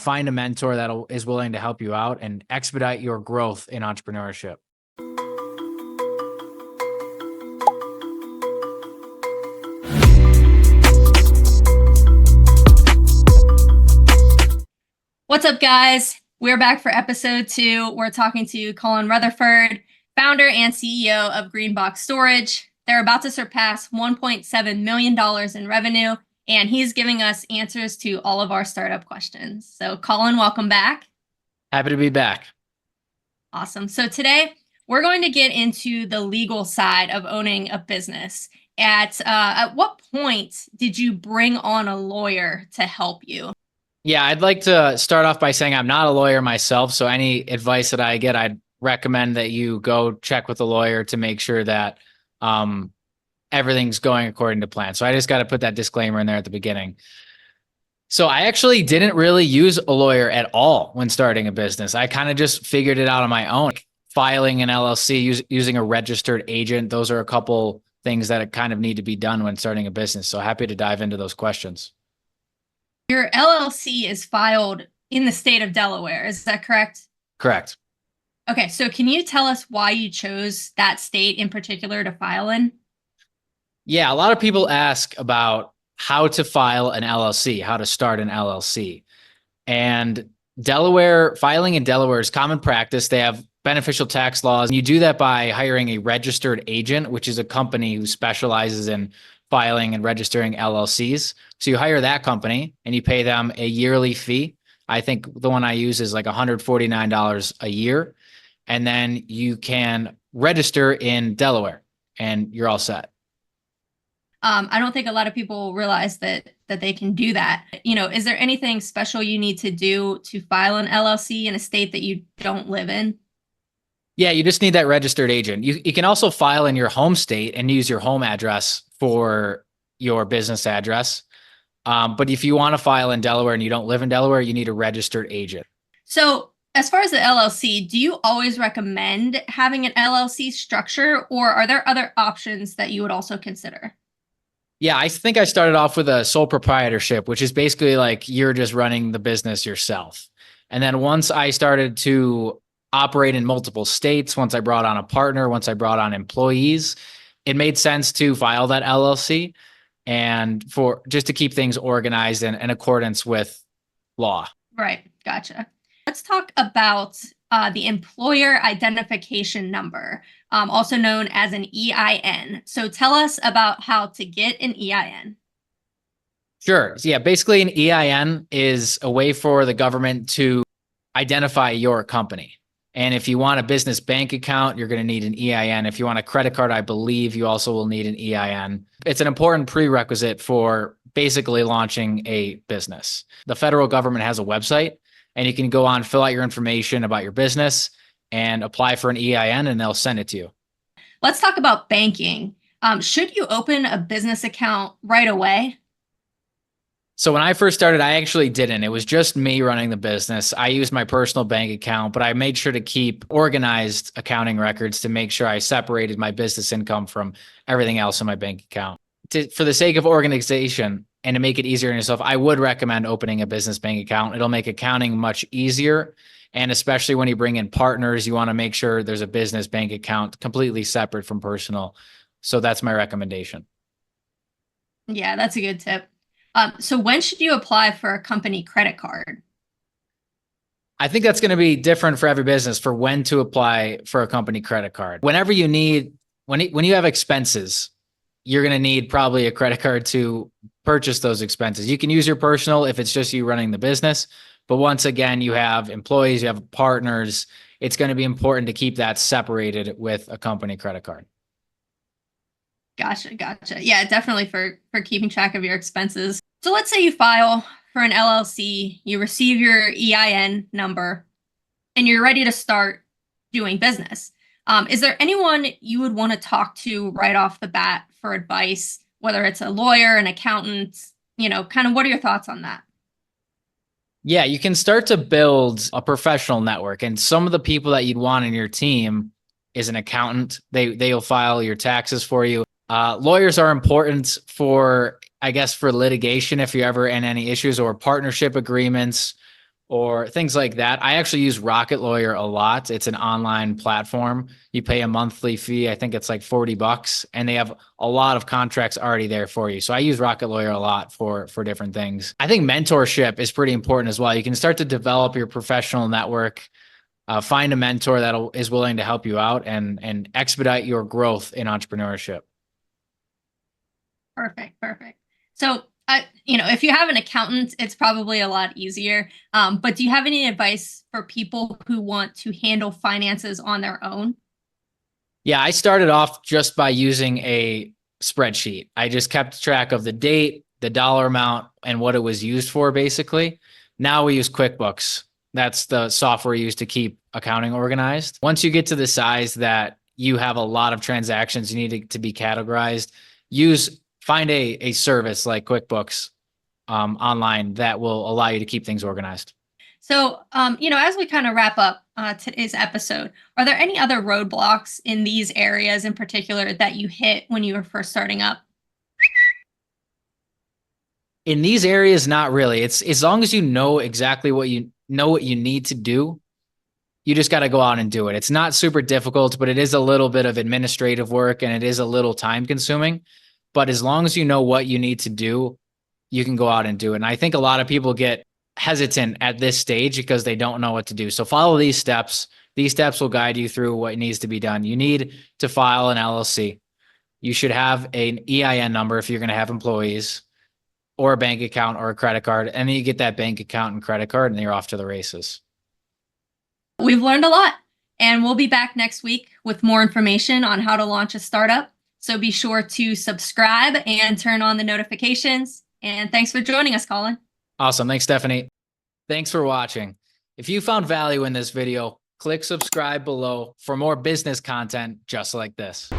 find a mentor that is willing to help you out and expedite your growth in entrepreneurship. What's up, guys? We're back for episode 2. We're talking to Collin Rutherford, founder and CEO of Greenbox Storage. They're about to surpass $1.7 million in revenue, and he's giving us answers to all of our startup questions. So, Collin, welcome back. Happy to be back. Awesome. So today, we're going to get into the legal side of owning a business. At what point did you bring on a lawyer to help you? Yeah, I'd like to start off by saying I'm not a lawyer myself, so any advice that I get, I'd recommend that you go check with a lawyer to make sure that everything's going according to plan. So I just got to put that disclaimer in there at the beginning. So I actually didn't really use a lawyer at all when starting a business. I kind of just figured it out on my own. Filing an LLC, using a registered agent, those are a couple things that kind of need to be done when starting a business. So happy to dive into those questions. Your LLC is filed in the state of Delaware, is that correct? Correct. Okay, so can you tell us why you chose that state in particular to file in? Yeah, a lot of people ask about how to file an LLC, how to start an LLC. And filing in Delaware is common practice. They have beneficial tax laws. You do that by hiring a registered agent, which is a company who specializes in filing and registering LLCs. So you hire that company and you pay them a yearly fee. I think the one I use is like $149 a year. And then you can register in Delaware and you're all set. I don't think a lot of people realize that they can do that. Is there anything special you need to do to file an LLC in a state that you don't live in? Yeah, you just need that registered agent. You can also file in your home state and use your home address for your business address. But if you want to file in Delaware and you don't live in Delaware, you need a registered agent. So as far as the LLC, do you always recommend having an LLC structure, or are there other options that you would also consider? Yeah, I think I started off with a sole proprietorship, which is basically like you're just running the business yourself. And then once I started to operate in multiple states, once I brought on a partner, once I brought on employees, it made sense to file that LLC and for just to keep things organized and in accordance with law. Right. Gotcha. Let's talk about the employer identification number, also known as an EIN. So tell us about how to get an EIN. Sure. So yeah, basically an EIN is a way for the government to identify your company. And if you want a business bank account, you're going to need an EIN. If you want a credit card, I believe you also will need an EIN. It's an important prerequisite for basically launching a business. The federal government has a website, and you can go on, fill out your information about your business and apply for an EIN, and they'll send it to you. Let's talk about banking. Should you open a business account right away? So when I first started, I actually didn't. It was just me running the business. I used my personal bank account, but I made sure to keep organized accounting records to make sure I separated my business income from everything else in my bank account. For the sake of organization and to make it easier on yourself, I would recommend opening a business bank account. It'll make accounting much easier. And especially when you bring in partners, you want to make sure there's a business bank account completely separate from personal. So that's my recommendation. Yeah, that's a good tip. So when should you apply for a company credit card? I think that's going to be different for every business for when to apply for a company credit card. Whenever you need, when you have expenses, you're going to need probably a credit card to purchase those expenses. You can use your personal if it's just you running the business. But once again, you have employees, you have partners. It's going to be important to keep that separated with a company credit card. Gotcha. Yeah, definitely for keeping track of your expenses. So let's say you file for an LLC, you receive your EIN number, and you're ready to start doing business. Is there anyone you would want to talk to right off the bat for advice, whether it's a lawyer, an accountant, kind of what are your thoughts on that? Yeah, you can start to build a professional network, and some of the people that you'd want in your team is an accountant. They'll file your taxes for you. Lawyers are important for litigation if you're ever in any issues, or partnership agreements, or things like that. I actually use Rocket Lawyer a lot. It's an online platform. You pay a monthly fee. I think it's like $40, and they have a lot of contracts already there for you. So I use Rocket Lawyer a lot for different things. I think mentorship is pretty important as well. You can start to develop your professional network. Find a mentor that is willing to help you out and expedite your growth in entrepreneurship. Perfect. Perfect. So, if you have an accountant, it's probably a lot easier. But do you have any advice for people who want to handle finances on their own? Yeah, I started off just by using a spreadsheet. I just kept track of the date, the dollar amount, and what it was used for, basically. Now we use QuickBooks. That's the software used to keep accounting organized. Once you get to the size that you have a lot of transactions you need to be categorized, find a service like QuickBooks online that will allow you to keep things organized. So, as we kind of wrap up today's episode, are there any other roadblocks in these areas in particular that you hit when you were first starting up? In these areas, not really. It's as long as you know exactly what you need to do, you just got to go out and do it. It's not super difficult, but it is a little bit of administrative work and it is a little time consuming. But as long as you know what you need to do, you can go out and do it. And I think a lot of people get hesitant at this stage because they don't know what to do. So follow these steps. These steps will guide you through what needs to be done. You need to file an LLC. You should have an EIN number if you're going to have employees, or a bank account or a credit card. And then you get that bank account and credit card and you're off to the races. We've learned a lot, and we'll be back next week with more information on how to launch a startup. So be sure to subscribe and turn on the notifications. And thanks for joining us, Collin. Awesome. Thanks, Stephanie. Thanks for watching. If you found value in this video, click subscribe below for more business content just like this.